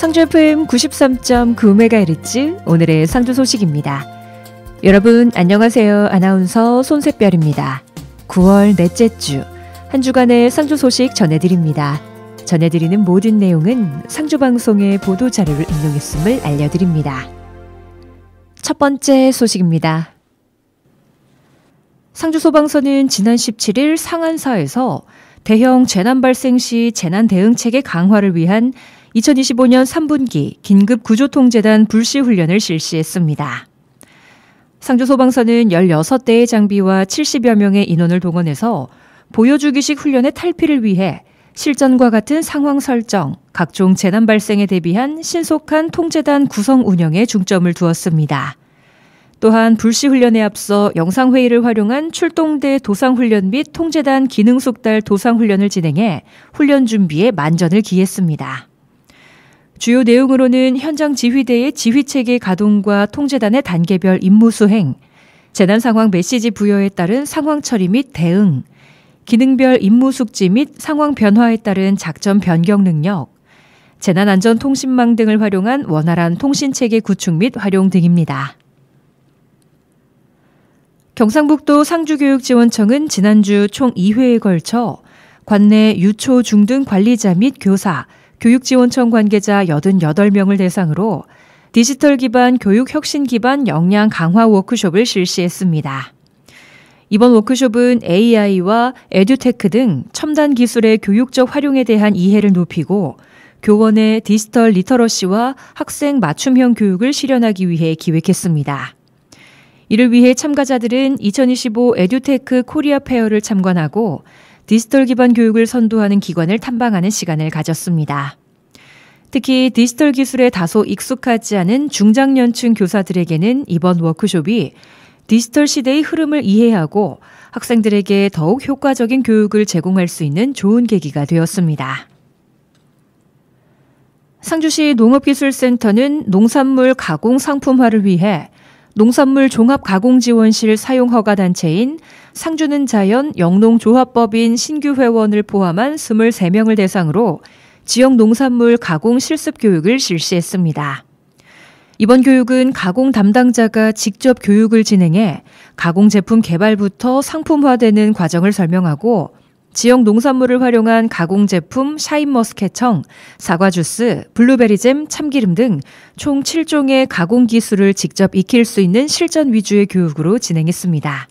상주 FM 93.9MHz 오늘의 상주 소식입니다. 여러분 안녕하세요. 아나운서 손샛별입니다. 9월 넷째 주 한 주간의 상주 소식 전해드립니다. 전해드리는 모든 내용은 상주방송의 보도자료를 인용했음을 알려드립니다. 첫 번째 소식입니다. 상주소방서는 지난 17일 상안사에서 대형 재난 발생 시 재난 대응 체계 강화를 위한 2025년 3분기 긴급구조통제단 불시훈련을 실시했습니다. 상주소방서는 16대의 장비와 70여 명의 인원을 동원해서 보여주기식 훈련의 탈피를 위해 실전과 같은 상황 설정, 각종 재난 발생에 대비한 신속한 통제단 구성 운영에 중점을 두었습니다. 또한 불시훈련에 앞서 영상회의를 활용한 출동대 도상훈련 및 통제단 기능 숙달 도상훈련을 진행해 훈련 준비에 만전을 기했습니다. 주요 내용으로는 현장 지휘대의 지휘체계 가동과 통제단의 단계별 임무 수행, 재난 상황 메시지 부여에 따른 상황 처리 및 대응, 기능별 임무 숙지 및 상황 변화에 따른 작전 변경 능력, 재난안전통신망 등을 활용한 원활한 통신체계 구축 및 활용 등입니다. 경상북도 상주교육지원청은 지난주 총 2회에 걸쳐 관내 유초 중등 관리자 및 교사, 교육지원청 관계자 88명을 대상으로 디지털 기반 교육 혁신 기반 역량 강화 워크숍을 실시했습니다. 이번 워크숍은 AI와 에듀테크 등 첨단 기술의 교육적 활용에 대한 이해를 높이고 교원의 디지털 리터러시와 학생 맞춤형 교육을 실현하기 위해 기획했습니다. 이를 위해 참가자들은 2025 에듀테크 코리아 페어를 참관하고 디지털 기반 교육을 선도하는 기관을 탐방하는 시간을 가졌습니다. 특히 디지털 기술에 다소 익숙하지 않은 중장년층 교사들에게는 이번 워크숍이 디지털 시대의 흐름을 이해하고 학생들에게 더욱 효과적인 교육을 제공할 수 있는 좋은 계기가 되었습니다. 상주시 농업기술센터는 농산물 가공 상품화를 위해 농산물 종합가공지원실 사용허가단체인 상주는 자연 영농조합법인 신규 회원을 포함한 23명을 대상으로 지역 농산물 가공 실습 교육을 실시했습니다. 이번 교육은 가공 담당자가 직접 교육을 진행해 가공 제품 개발부터 상품화되는 과정을 설명하고 지역 농산물을 활용한 가공 제품 샤인머스켓청, 사과주스, 블루베리잼, 참기름 등 총 7종의 가공 기술을 직접 익힐 수 있는 실전 위주의 교육으로 진행했습니다.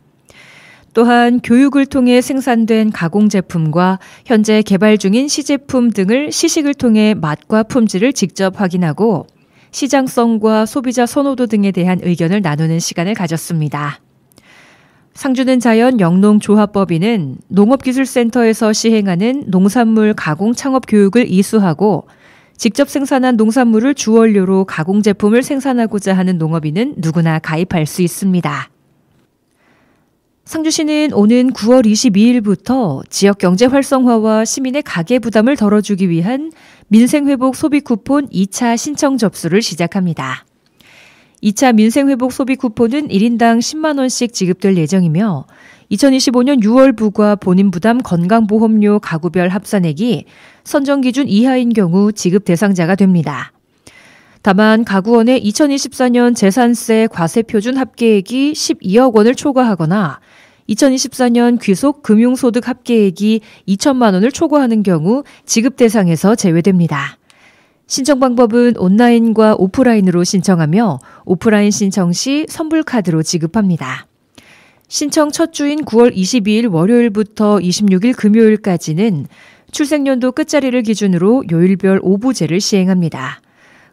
또한 교육을 통해 생산된 가공 제품과 현재 개발 중인 시제품 등을 시식을 통해 맛과 품질을 직접 확인하고 시장성과 소비자 선호도 등에 대한 의견을 나누는 시간을 가졌습니다. 상주는 자연 영농조합법인은 농업기술센터에서 시행하는 농산물 가공 창업 교육을 이수하고 직접 생산한 농산물을 주원료로 가공 제품을 생산하고자 하는 농업인은 누구나 가입할 수 있습니다. 상주시는 오는 9월 22일부터 지역 경제 활성화와 시민의 가계 부담을 덜어주기 위한 민생회복 소비 쿠폰 2차 신청 접수를 시작합니다. 2차 민생회복 소비 쿠폰은 1인당 10만 원씩 지급될 예정이며 2025년 6월 부과 본인 부담 건강보험료 가구별 합산액이 선정 기준 이하인 경우 지급 대상자가 됩니다. 다만 가구원의 2024년 재산세 과세표준 합계액이 12억 원을 초과하거나 2024년 귀속 금융소득 합계액이 2천만 원을 초과하는 경우 지급 대상에서 제외됩니다. 신청 방법은 온라인과 오프라인으로 신청하며 오프라인 신청 시 선불카드로 지급합니다. 신청 첫 주인 9월 22일 월요일부터 26일 금요일까지는 출생연도 끝자리를 기준으로 요일별 오부제를 시행합니다.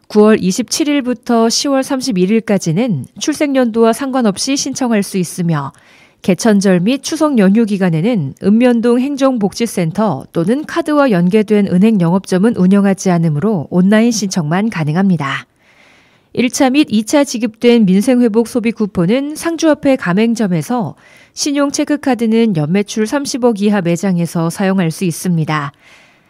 9월 27일부터 10월 31일까지는 출생연도와 상관없이 신청할 수 있으며 개천절 및 추석 연휴 기간에는 읍면동 행정복지센터 또는 카드와 연계된 은행 영업점은 운영하지 않으므로 온라인 신청만 가능합니다. 1차 및 2차 지급된 민생회복 소비 쿠폰은 상주협회 가맹점에서 신용 체크카드는 연매출 30억 이하 매장에서 사용할 수 있습니다.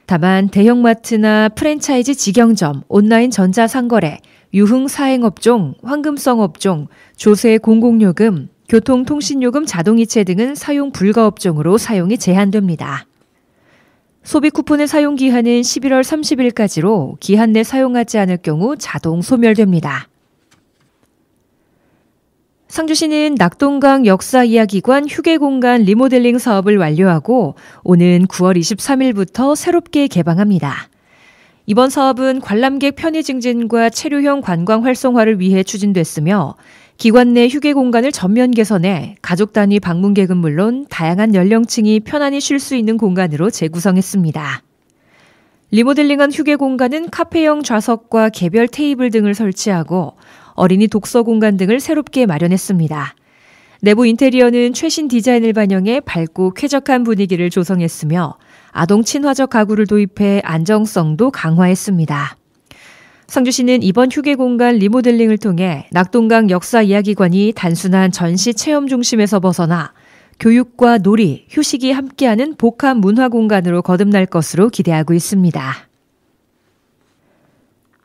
다만 대형마트나 프랜차이즈 직영점, 온라인 전자상거래, 유흥 사행업종, 황금성 업종, 조세 공공요금, 교통통신요금 자동이체 등은 사용 불가 업종으로 사용이 제한됩니다. 소비 쿠폰의 사용 기한은 11월 30일까지로 기한 내 사용하지 않을 경우 자동 소멸됩니다. 상주시는 낙동강 역사이야기관 휴게공간 리모델링 사업을 완료하고 오는 9월 23일부터 새롭게 개방합니다. 이번 사업은 관람객 편의 증진과 체류형 관광 활성화를 위해 추진됐으며 기관 내 휴게 공간을 전면 개선해 가족 단위 방문객은 물론 다양한 연령층이 편안히 쉴 수 있는 공간으로 재구성했습니다. 리모델링한 휴게 공간은 카페형 좌석과 개별 테이블 등을 설치하고 어린이 독서 공간 등을 새롭게 마련했습니다. 내부 인테리어는 최신 디자인을 반영해 밝고 쾌적한 분위기를 조성했으며 아동 친화적 가구를 도입해 안정성도 강화했습니다. 상주시는 이번 휴게 공간 리모델링을 통해 낙동강 역사이야기관이 단순한 전시 체험 중심에서 벗어나 교육과 놀이, 휴식이 함께하는 복합 문화 공간으로 거듭날 것으로 기대하고 있습니다.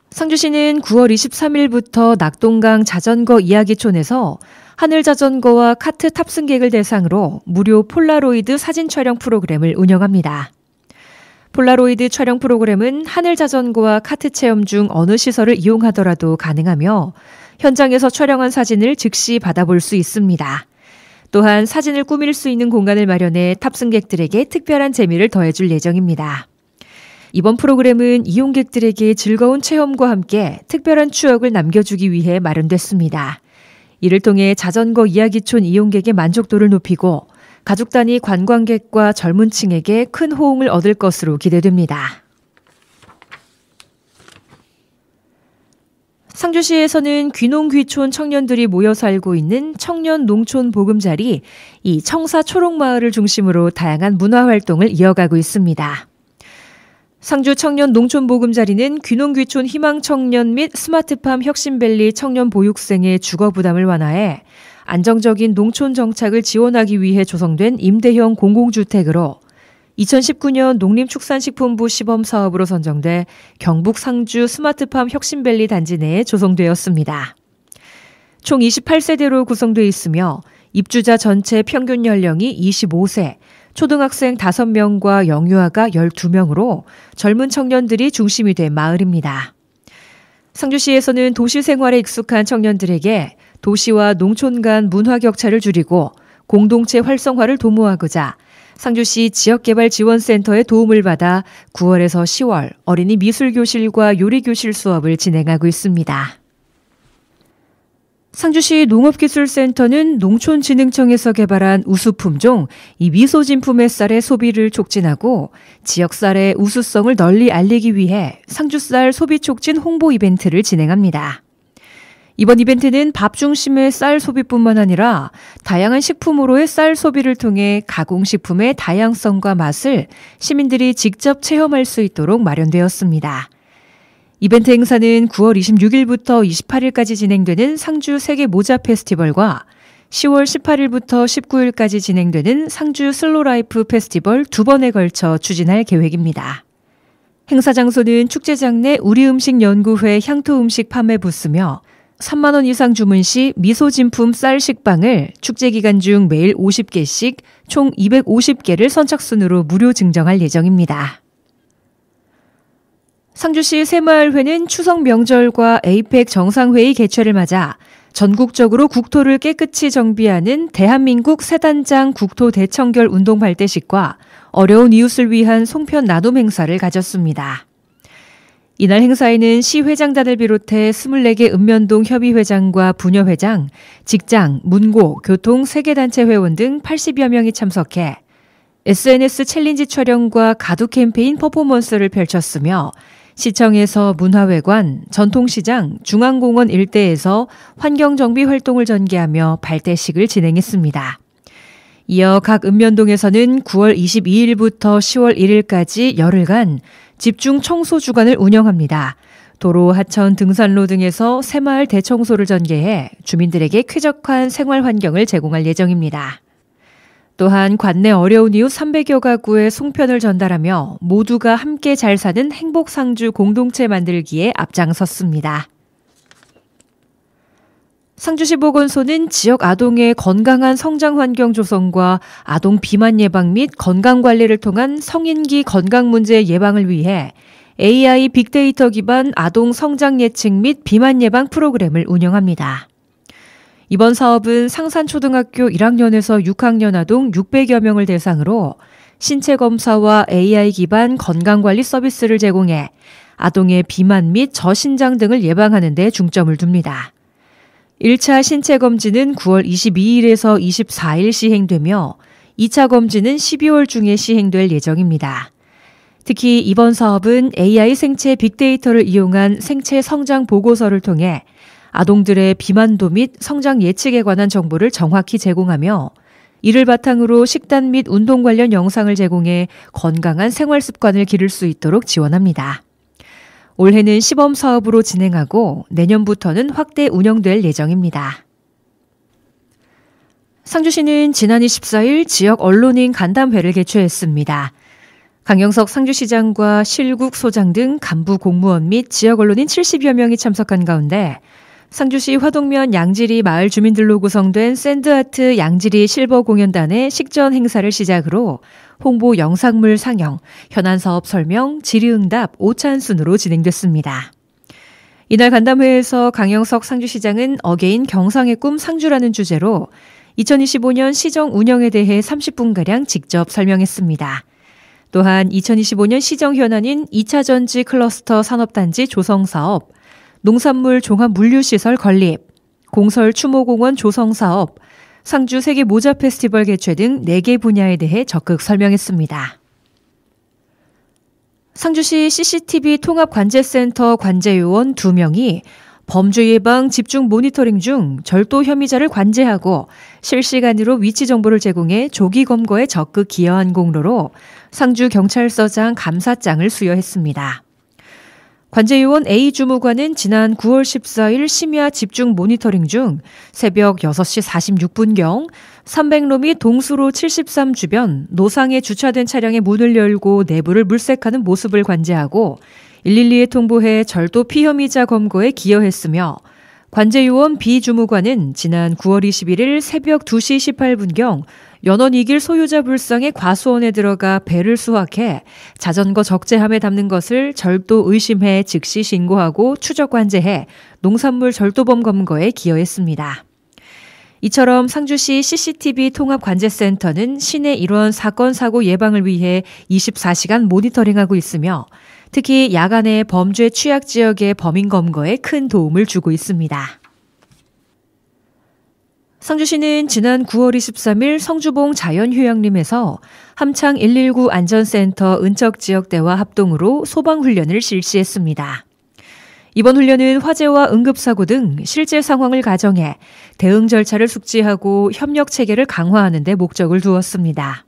상주시는 9월 23일부터 낙동강 자전거 이야기촌에서 하늘자전거와 카트 탑승객을 대상으로 무료 폴라로이드 사진 촬영 프로그램을 운영합니다. 폴라로이드 촬영 프로그램은 하늘자전거와 카트 체험 중 어느 시설을 이용하더라도 가능하며 현장에서 촬영한 사진을 즉시 받아볼 수 있습니다. 또한 사진을 꾸밀 수 있는 공간을 마련해 탑승객들에게 특별한 재미를 더해줄 예정입니다. 이번 프로그램은 이용객들에게 즐거운 체험과 함께 특별한 추억을 남겨주기 위해 마련됐습니다. 이를 통해 자전거 이야기촌 이용객의 만족도를 높이고 가족 단위 관광객과 젊은 층에게 큰 호응을 얻을 것으로 기대됩니다. 상주시에서는 귀농귀촌 청년들이 모여 살고 있는 청년 농촌 보금자리 이 청사 초록마을을 중심으로 다양한 문화활동을 이어가고 있습니다. 상주 청년 농촌 보금자리는 귀농귀촌 희망청년 및 스마트팜 혁신밸리 청년 보육생의 주거 부담을 완화해 안정적인 농촌 정착을 지원하기 위해 조성된 임대형 공공주택으로 2019년 농림축산식품부 시범사업으로 선정돼 경북 상주 스마트팜 혁신밸리 단지 내에 조성되었습니다. 총 28세대로 구성되어 있으며 입주자 전체 평균 연령이 25세, 초등학생 5명과 영유아가 12명으로 젊은 청년들이 중심이 된 마을입니다. 상주시에서는 도시 생활에 익숙한 청년들에게 도시와 농촌 간 문화 격차를 줄이고 공동체 활성화를 도모하고자 상주시 지역개발지원센터의 도움을 받아 9월에서 10월 어린이 미술교실과 요리교실 수업을 진행하고 있습니다. 상주시 농업기술센터는 농촌진흥청에서 개발한 우수품종 이 미소진품의 쌀의 소비를 촉진하고 지역쌀의 우수성을 널리 알리기 위해 상주쌀 소비 촉진 홍보 이벤트를 진행합니다. 이번 이벤트는 밥 중심의 쌀 소비뿐만 아니라 다양한 식품으로의 쌀 소비를 통해 가공식품의 다양성과 맛을 시민들이 직접 체험할 수 있도록 마련되었습니다. 이벤트 행사는 9월 26일부터 28일까지 진행되는 상주 세계 모자 페스티벌과 10월 18일부터 19일까지 진행되는 상주 슬로라이프 페스티벌 2번에 걸쳐 추진할 계획입니다. 행사 장소는 축제장 내 우리음식연구회 향토음식 판매 부스며 3만 원 이상 주문 시 미소진품 쌀 식빵을 축제 기간 중 매일 50개씩 총 250개를 선착순으로 무료 증정할 예정입니다. 상주시 새마을회는 추석 명절과 에이펙 정상회의 개최를 맞아 전국적으로 국토를 깨끗이 정비하는 대한민국 새단장 국토 대청결 운동 발대식과 어려운 이웃을 위한 송편 나눔 행사를 가졌습니다. 이날 행사에는 시 회장단을 비롯해 24개 읍면동 협의회장과 부녀회장, 직장, 문고, 교통, 세계단체 회원 등 80여 명이 참석해 SNS 챌린지 촬영과 가두 캠페인 퍼포먼스를 펼쳤으며 시청에서 문화회관, 전통시장, 중앙공원 일대에서 환경정비 활동을 전개하며 발대식을 진행했습니다. 이어 각 읍면동에서는 9월 22일부터 10월 1일까지 열흘간 집중 청소 주간을 운영합니다. 도로, 하천, 등산로 등에서 새마을 대청소를 전개해 주민들에게 쾌적한 생활 환경을 제공할 예정입니다. 또한 관내 어려운 이웃 300여 가구에 송편을 전달하며 모두가 함께 잘 사는 행복상주 공동체 만들기에 앞장섰습니다. 상주시 보건소는 지역 아동의 건강한 성장 환경 조성과 아동 비만 예방 및 건강 관리를 통한 성인기 건강 문제 예방을 위해 AI 빅데이터 기반 아동 성장 예측 및 비만 예방 프로그램을 운영합니다. 이번 사업은 상산초등학교 1학년에서 6학년 아동 600여 명을 대상으로 신체 검사와 AI 기반 건강관리 서비스를 제공해 아동의 비만 및 저신장 등을 예방하는 데 중점을 둡니다. 1차 신체 검진은 9월 22일에서 24일 시행되며 2차 검진은 12월 중에 시행될 예정입니다. 특히 이번 사업은 AI 생체 빅데이터를 이용한 생체 성장 보고서를 통해 아동들의 비만도 및 성장 예측에 관한 정보를 정확히 제공하며 이를 바탕으로 식단 및 운동 관련 영상을 제공해 건강한 생활 습관을 기를 수 있도록 지원합니다. 올해는 시범 사업으로 진행하고 내년부터는 확대 운영될 예정입니다. 상주시는 지난 24일 지역 언론인 간담회를 개최했습니다. 강영석 상주시장과 실국 소장 등 간부 공무원 및 지역 언론인 70여 명이 참석한 가운데 상주시 화동면 양지리 마을 주민들로 구성된 샌드아트 양지리 실버 공연단의 식전 행사를 시작으로 홍보 영상물 상영, 현안 사업 설명, 질의응답, 오찬순으로 진행됐습니다. 이날 간담회에서 강영석 상주시장은 어게인 경상의 꿈 상주라는 주제로 2025년 시정 운영에 대해 30분가량 직접 설명했습니다. 또한 2025년 시정 현안인 2차 전지 클러스터 산업단지 조성사업, 농산물 종합물류시설 건립, 공설 추모공원 조성사업, 상주 세계 모자 페스티벌 개최 등 4개 분야에 대해 적극 설명했습니다. 상주시 CCTV 통합관제센터 관제요원 2명이 범죄 예방 집중 모니터링 중 절도 혐의자를 관제하고 실시간으로 위치 정보를 제공해 조기 검거에 적극 기여한 공로로 상주경찰서장 감사장을 수여했습니다. 관제요원 A 주무관은 지난 9월 14일 심야 집중 모니터링 중 새벽 6시 46분경 300로 및 동수로 73 주변 노상에 주차된 차량의 문을 열고 내부를 물색하는 모습을 관제하고 112에 통보해 절도 피혐의자 검거에 기여했으며 관제요원 B 주무관은 지난 9월 21일 새벽 2시 18분경 연원 2길 소유자 불상의 과수원에 들어가 배를 수확해 자전거 적재함에 담는 것을 절도 의심해 즉시 신고하고 추적 관제해 농산물 절도범 검거에 기여했습니다. 이처럼 상주시 CCTV 통합관제센터는 시내 일원 사건 사고 예방을 위해 24시간 모니터링하고 있으며 특히 야간에 범죄 취약 지역의 범인 검거에 큰 도움을 주고 있습니다. 상주시는 지난 9월 23일 성주봉 자연휴양림에서 함창 119 안전센터 은척지역대와 합동으로 소방훈련을 실시했습니다. 이번 훈련은 화재와 응급사고 등 실제 상황을 가정해 대응 절차를 숙지하고 협력 체계를 강화하는 데 목적을 두었습니다.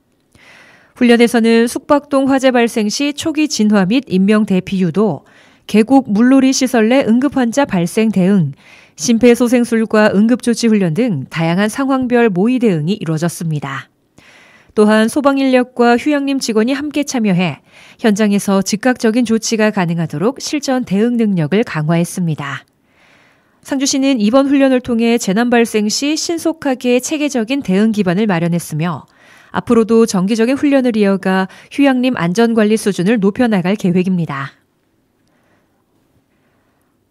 훈련에서는 숙박동 화재 발생 시 초기 진화 및 인명 대피 유도, 계곡 물놀이 시설 내 응급환자 발생 대응, 심폐소생술과 응급조치 훈련 등 다양한 상황별 모의 대응이 이루어졌습니다. 또한 소방인력과 휴양림 직원이 함께 참여해 현장에서 즉각적인 조치가 가능하도록 실전 대응 능력을 강화했습니다. 상주시는 이번 훈련을 통해 재난 발생 시 신속하게 체계적인 대응 기반을 마련했으며 앞으로도 정기적인 훈련을 이어가 휴양림 안전관리 수준을 높여나갈 계획입니다.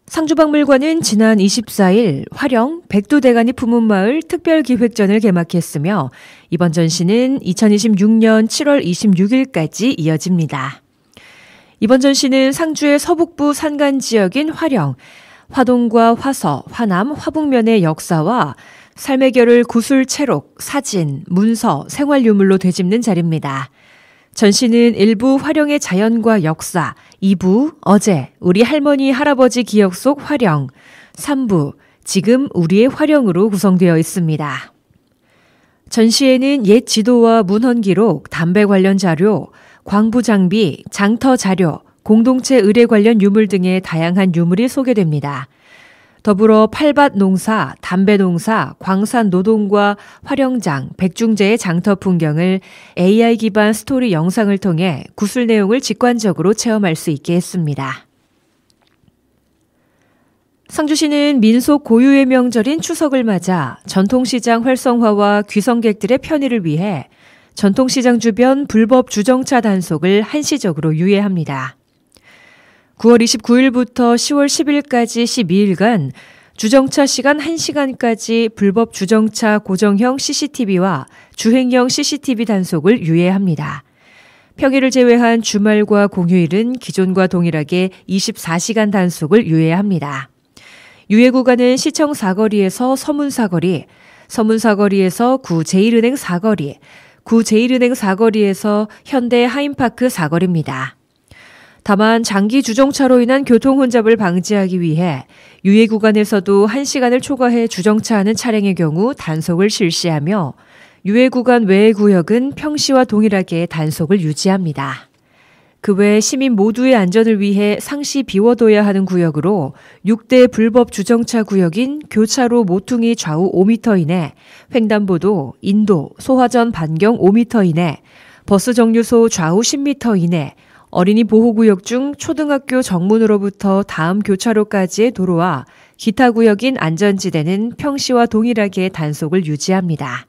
상주박물관은 지난 24일 화령 백두대간이 품은 마을 특별기획전을 개막했으며 이번 전시는 2026년 7월 26일까지 이어집니다. 이번 전시는 상주의 서북부 산간 지역인 화령, 화동과 화서, 화남, 화북면의 역사와 삶의 결을 구술 채록, 사진, 문서, 생활유물로 되짚는 자리입니다. 전시는 1부 화령의 자연과 역사, 2부 어제 우리 할머니 할아버지 기억 속 화령, 3부 지금 우리의 화령으로 구성되어 있습니다. 전시에는 옛 지도와 문헌 기록, 담배 관련 자료, 광부 장비, 장터 자료, 공동체 의뢰 관련 유물 등의 다양한 유물이 소개됩니다. 더불어 팔밭 농사, 담배 농사, 광산 노동과 화령장, 백중제의 장터 풍경을 AI 기반 스토리 영상을 통해 구술 내용을 직관적으로 체험할 수 있게 했습니다. 상주시는 민속 고유의 명절인 추석을 맞아 전통시장 활성화와 귀성객들의 편의를 위해 전통시장 주변 불법 주정차 단속을 한시적으로 유예합니다. 9월 29일부터 10월 10일까지 12일간 주정차 시간 1시간까지 불법 주정차 고정형 CCTV와 주행형 CCTV 단속을 유예합니다. 평일을 제외한 주말과 공휴일은 기존과 동일하게 24시간 단속을 유예합니다. 유예 구간은 시청 사거리에서 서문 사거리, 서문 사거리에서 구 제1은행 사거리, 구 제1은행 사거리에서 현대 하인파크 사거리입니다. 다만 장기 주정차로 인한 교통 혼잡을 방지하기 위해 유예 구간에서도 1시간을 초과해 주정차하는 차량의 경우 단속을 실시하며 유예 구간 외의 구역은 평시와 동일하게 단속을 유지합니다. 그 외 시민 모두의 안전을 위해 상시 비워둬야 하는 구역으로 6대 불법 주정차 구역인 교차로 모퉁이 좌우 5m 이내, 횡단보도, 인도, 소화전 반경 5m 이내, 버스 정류소 좌우 10m 이내, 어린이 보호구역 중 초등학교 정문으로부터 다음 교차로까지의 도로와 기타 구역인 안전지대는 평시와 동일하게 단속을 유지합니다.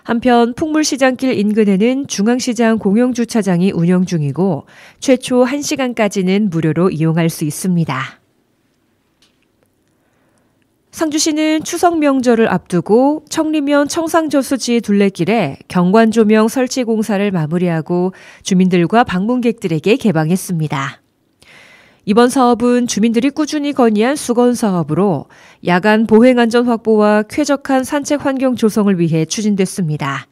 한편 풍물시장길 인근에는 중앙시장 공영주차장이 운영 중이고 최초 1시간까지는 무료로 이용할 수 있습니다. 상주시는 추석 명절을 앞두고 청리면 청상저수지 둘레길에 경관조명 설치 공사를 마무리하고 주민들과 방문객들에게 개방했습니다. 이번 사업은 주민들이 꾸준히 건의한 수건 사업으로 야간 보행안전 확보와 쾌적한 산책 환경 조성을 위해 추진됐습니다.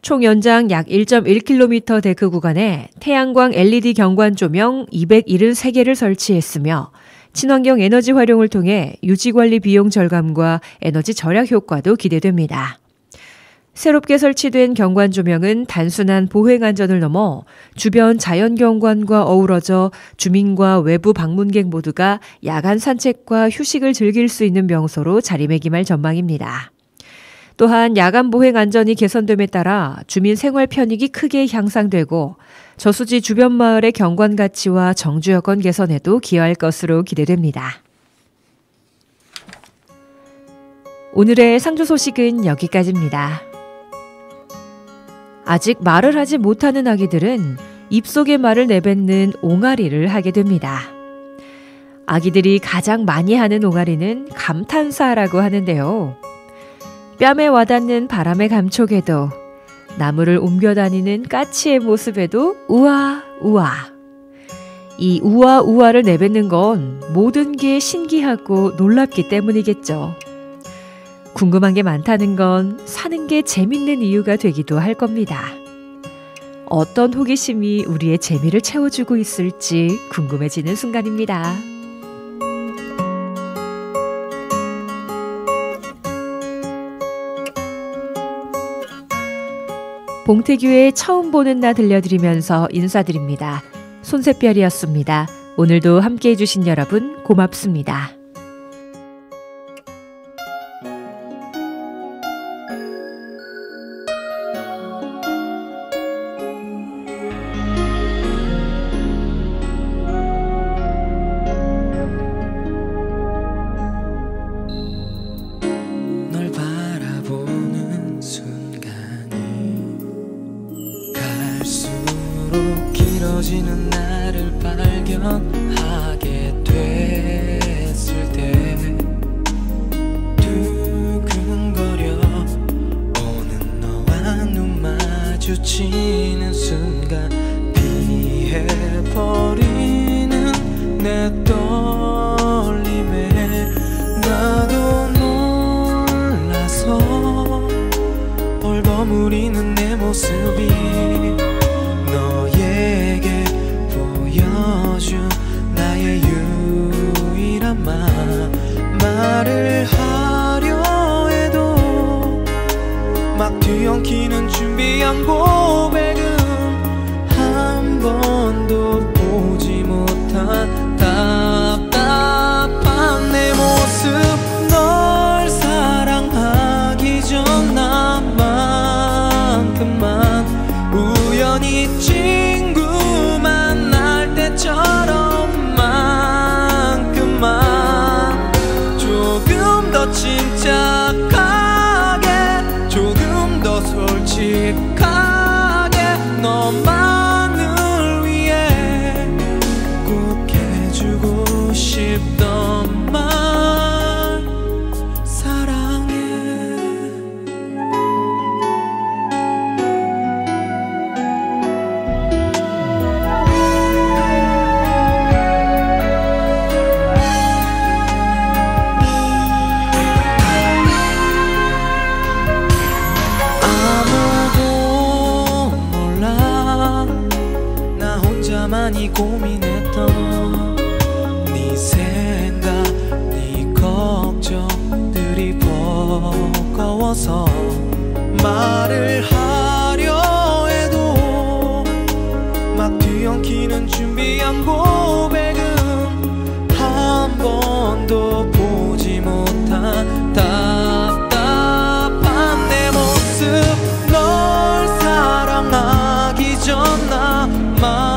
총 연장 약 1.1km 데크 구간에 태양광 LED 경관 조명 273개를 설치했으며 친환경 에너지 활용을 통해 유지관리 비용 절감과 에너지 절약 효과도 기대됩니다. 새롭게 설치된 경관 조명은 단순한 보행 안전을 넘어 주변 자연 경관과 어우러져 주민과 외부 방문객 모두가 야간 산책과 휴식을 즐길 수 있는 명소로 자리매김할 전망입니다. 또한 야간 보행 안전이 개선됨에 따라 주민 생활 편익이 크게 향상되고 저수지 주변 마을의 경관 가치와 정주 여건 개선에도 기여할 것으로 기대됩니다. 오늘의 상주 소식은 여기까지입니다. 아직 말을 하지 못하는 아기들은 입속에 말을 내뱉는 옹알이를 하게 됩니다. 아기들이 가장 많이 하는 옹알이는 감탄사라고 하는데요. 뺨에 와닿는 바람의 감촉에도 나무를 옮겨다니는 까치의 모습에도 우와 우와. 이 우와 우와를 내뱉는 건 모든 게 신기하고 놀랍기 때문이겠죠. 궁금한 게 많다는 건 사는 게 재밌는 이유가 되기도 할 겁니다. 어떤 호기심이 우리의 재미를 채워주고 있을지 궁금해지는 순간입니다. 봉태규의 처음 보는 나 들려드리면서 인사드립니다. 손새별이었습니다. 오늘도 함께해 주신 여러분 고맙습니다. 길어지는 나를 발견하게 됐을 때 두근거려 오는 너와 눈 마주치는 순간 피해버리는 내 떨림에 나도 놀라서 벌버무리는 내 모습이 너에게 보여준 나의 유일한 말을 하려 해도 막 뒤엉키는 준비한 고백은 한 번도 보지 못한 답답한 내 모습 널 사랑하기 전 나만큼만 우연히 친구 만날 때처럼만큼만 많이 고민했던 네 생각 네 걱정들이 버거워서 말을 하려 해도 막 뒤엉키는 준비한 고백은 한 번도 보지 못한 답답한 내 모습 널 사랑하기 전 나만